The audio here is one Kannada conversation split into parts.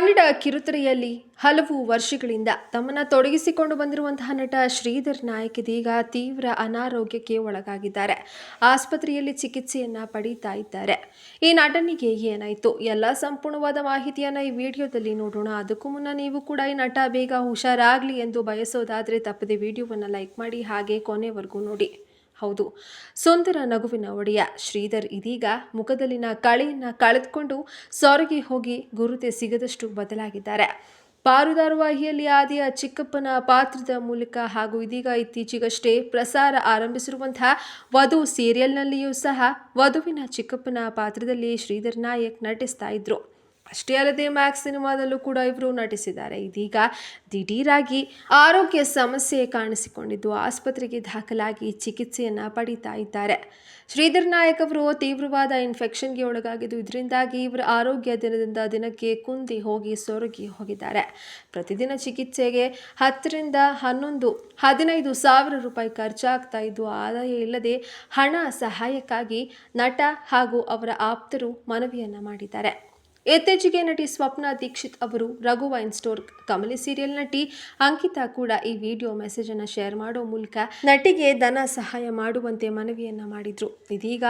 ಕನ್ನಡ ಕಿರುತೆರೆಯಲ್ಲಿ ಹಲವು ವರ್ಷಗಳಿಂದ ತಮ್ಮನ್ನು ತೊಡಗಿಸಿಕೊಂಡು ಬಂದಿರುವಂತಹ ನಟ ಶ್ರೀಧರ್ ನಾಯಕ್ ಇದೀಗ ತೀವ್ರ ಅನಾರೋಗ್ಯಕ್ಕೆ ಒಳಗಾಗಿದ್ದಾರೆ. ಆಸ್ಪತ್ರೆಯಲ್ಲಿ ಚಿಕಿತ್ಸೆಯನ್ನ ಪಡೀತಾ ಇದ್ದಾರೆ. ಈ ನಟನಿಗೆ ಏನಾಯಿತು ಎಲ್ಲ ಸಂಪೂರ್ಣವಾದ ಮಾಹಿತಿಯನ್ನ ಈ ವಿಡಿಯೋದಲ್ಲಿ ನೋಡೋಣ. ಅದಕ್ಕೂ ಮುನ್ನ ನೀವು ಕೂಡ ಈ ನಟ ಬೇಗ ಹುಷಾರಾಗಲಿ ಎಂದು ಬಯಸೋದಾದರೆ ತಪ್ಪದೆ ವಿಡಿಯೋವನ್ನು ಲೈಕ್ ಮಾಡಿ, ಹಾಗೆ ಕೊನೆವರೆಗೂ ನೋಡಿ. ಹೌದು, ಸುಂದರ ನಗುವಿನ ಒಡೆಯ ಶ್ರೀಧರ್ ಇದೀಗ ಮುಖದಲ್ಲಿನ ಕಳೆಯನ್ನು ಕಳೆದುಕೊಂಡು ಸೊರಗಿ ಹೋಗಿ ಗುರುತೆ ಸಿಗದಷ್ಟು ಬದಲಾಗಿದ್ದಾರೆ. ಪಾರು ಧಾರಾವಾಹಿಯಲ್ಲಿ ಆದಿಯ ಚಿಕ್ಕಪ್ಪನ ಪಾತ್ರದ ಮೂಲಕ ಹಾಗೂ ಇದೀಗ ಇತ್ತೀಚೆಗಷ್ಟೇ ಪ್ರಸಾರ ಆರಂಭಿಸಿರುವಂತಹ ವಧು ಸೀರಿಯಲ್ನಲ್ಲಿಯೂ ಸಹ ವಧುವಿನ ಚಿಕ್ಕಪ್ಪನ ಪಾತ್ರದಲ್ಲಿ ಶ್ರೀಧರ್ ನಾಯಕ್ ನಟಿಸ್ತಾ ಇದ್ರು. ಅಷ್ಟೇ ಅಲ್ಲದೆ ಮ್ಯಾಕ್ಸ್ ಸಿನಿಮಾದಲ್ಲೂ ಕೂಡ ಇವರು ನಟಿಸಿದ್ದಾರೆ. ಇದೀಗ ದಿಢೀರಾಗಿ ಆರೋಗ್ಯ ಸಮಸ್ಯೆ ಕಾಣಿಸಿಕೊಂಡಿದ್ದು ಆಸ್ಪತ್ರೆಗೆ ದಾಖಲಾಗಿ ಚಿಕಿತ್ಸೆಯನ್ನು ಪಡೀತಾ ಇದ್ದಾರೆ. ಶ್ರೀಧರ್ ನಾಯಕ್ ಅವರು ತೀವ್ರವಾದ ಇನ್ಫೆಕ್ಷನ್ಗೆ ಒಳಗಾಗಿದ್ದು ಇದರಿಂದಾಗಿ ಇವರ ಆರೋಗ್ಯ ದಿನದಿಂದ ದಿನಕ್ಕೆ ಕುಂದಿ ಹೋಗಿ ಸೊರಗಿ ಹೋಗಿದ್ದಾರೆ. ಪ್ರತಿದಿನ ಚಿಕಿತ್ಸೆಗೆ 10ರಿಂದ 15 ಸಾವಿರ ರೂಪಾಯಿ ಖರ್ಚಾಗ್ತಾ ಇದ್ದು ಆದಾಯ ಇಲ್ಲದೆ ಹಣ ಸಹಾಯಕ್ಕಾಗಿ ನಟ ಹಾಗೂ ಅವರ ಆಪ್ತರು ಮನವಿಯನ್ನ ಮಾಡಿದ್ದಾರೆ. ಇತ್ತೀಚೆಗೆ ನಟಿ ಸ್ವಪ್ನ ದೀಕ್ಷಿತ್ ಅವರು Raghu wine store, Kamali serial ನಟಿ ಅಂಕಿತಾ ಕೂಡ ಈ ವಿಡಿಯೋ ಮೆಸೇಜ್ ಅನ್ನು ಶೇರ್ ಮಾಡೋ ಮೂಲಕ ನಟಿಗೆ ಧನ ಸಹಾಯ ಮಾಡುವಂತೆ ಮನವಿಯನ್ನ ಮಾಡಿದ್ರು. ಇದೀಗ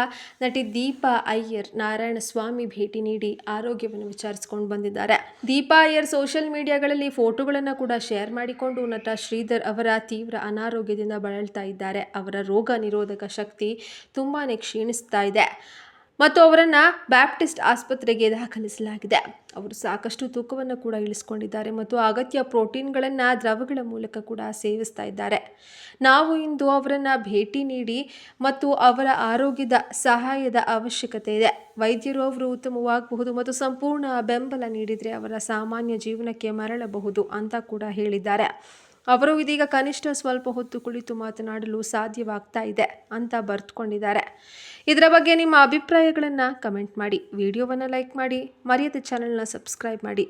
ನಟಿ ದೀಪಾ ಅಯ್ಯರ್ ನಾರಾಯಣ ಸ್ವಾಮಿ ಭೇಟಿ ನೀಡಿ ಆರೋಗ್ಯವನ್ನು ವಿಚಾರಿಸಿಕೊಂಡು ಬಂದಿದ್ದಾರೆ. ದೀಪಾ ಅಯ್ಯರ್ ಸೋಷಿಯಲ್ ಮೀಡಿಯಾಗಳಲ್ಲಿ ಫೋಟೋಗಳನ್ನು ಕೂಡ ಶೇರ್ ಮಾಡಿಕೊಂಡು ನಟ ಶ್ರೀಧರ್ ಅವರ ತೀವ್ರ ಅನಾರೋಗ್ಯದಿಂದ ಬಳಲ್ತಾ ಇದ್ದಾರೆ. ಅವರ ರೋಗ ನಿರೋಧಕ ಶಕ್ತಿ ತುಂಬಾನೇ ಕ್ಷೀಣಿಸ್ತಾ ಇದೆ ಮತ್ತು ಅವರನ್ನು ಬ್ಯಾಪ್ಟಿಸ್ಟ್ ಆಸ್ಪತ್ರೆಗೆ ದಾಖಲಿಸಲಾಗಿದೆ. ಅವರು ಸಾಕಷ್ಟು ತೂಕವನ್ನು ಕೂಡ ಇಳಿಸಿಕೊಂಡಿದ್ದಾರೆ ಮತ್ತು ಅಗತ್ಯ ಪ್ರೋಟೀನ್ಗಳನ್ನು ದ್ರವಗಳ ಮೂಲಕ ಕೂಡ ಸೇವಿಸ್ತಾ ಇದ್ದಾರೆ. ನಾವು ಇಂದು ಅವರನ್ನು ಭೇಟಿ ನೀಡಿ ಮತ್ತು ಅವರ ಆರೋಗ್ಯದ ಸಹಾಯದ ಅವಶ್ಯಕತೆ ಇದೆ. ವೈದ್ಯರು ಅವರು ಉತ್ತಮವಾಗಬಹುದು ಮತ್ತು ಸಂಪೂರ್ಣ ಬೆಂಬಲ ನೀಡಿದರೆ ಅವರ ಸಾಮಾನ್ಯ ಜೀವನಕ್ಕೆ ಮರಳಬಹುದು ಅಂತ ಕೂಡ ಹೇಳಿದ್ದಾರೆ. ಅವರು ಇದೀಗ ಕನಿಷ್ಠ ಸ್ವಲ್ಪ ಹೊತ್ತು ಕುಳಿತು ಮಾತನಾಡಲು ಸಾಧ್ಯವಾಗ್ತಾ ಇದೆ ಅಂತ ಬರೆದುಕೊಂಡಿದ್ದಾರೆ. ಇದರ ಬಗ್ಗೆ ನಿಮ್ಮ ಅಭಿಪ್ರಾಯಗಳನ್ನು ಕಮೆಂಟ್ ಮಾಡಿ, ವಿಡಿಯೋವನ್ನು ಲೈಕ್ ಮಾಡಿ, ಮರೆಯದೆ ಚಾನೆಲ್ನ ಸಬ್ಸ್ಕ್ರೈಬ್ ಮಾಡಿ.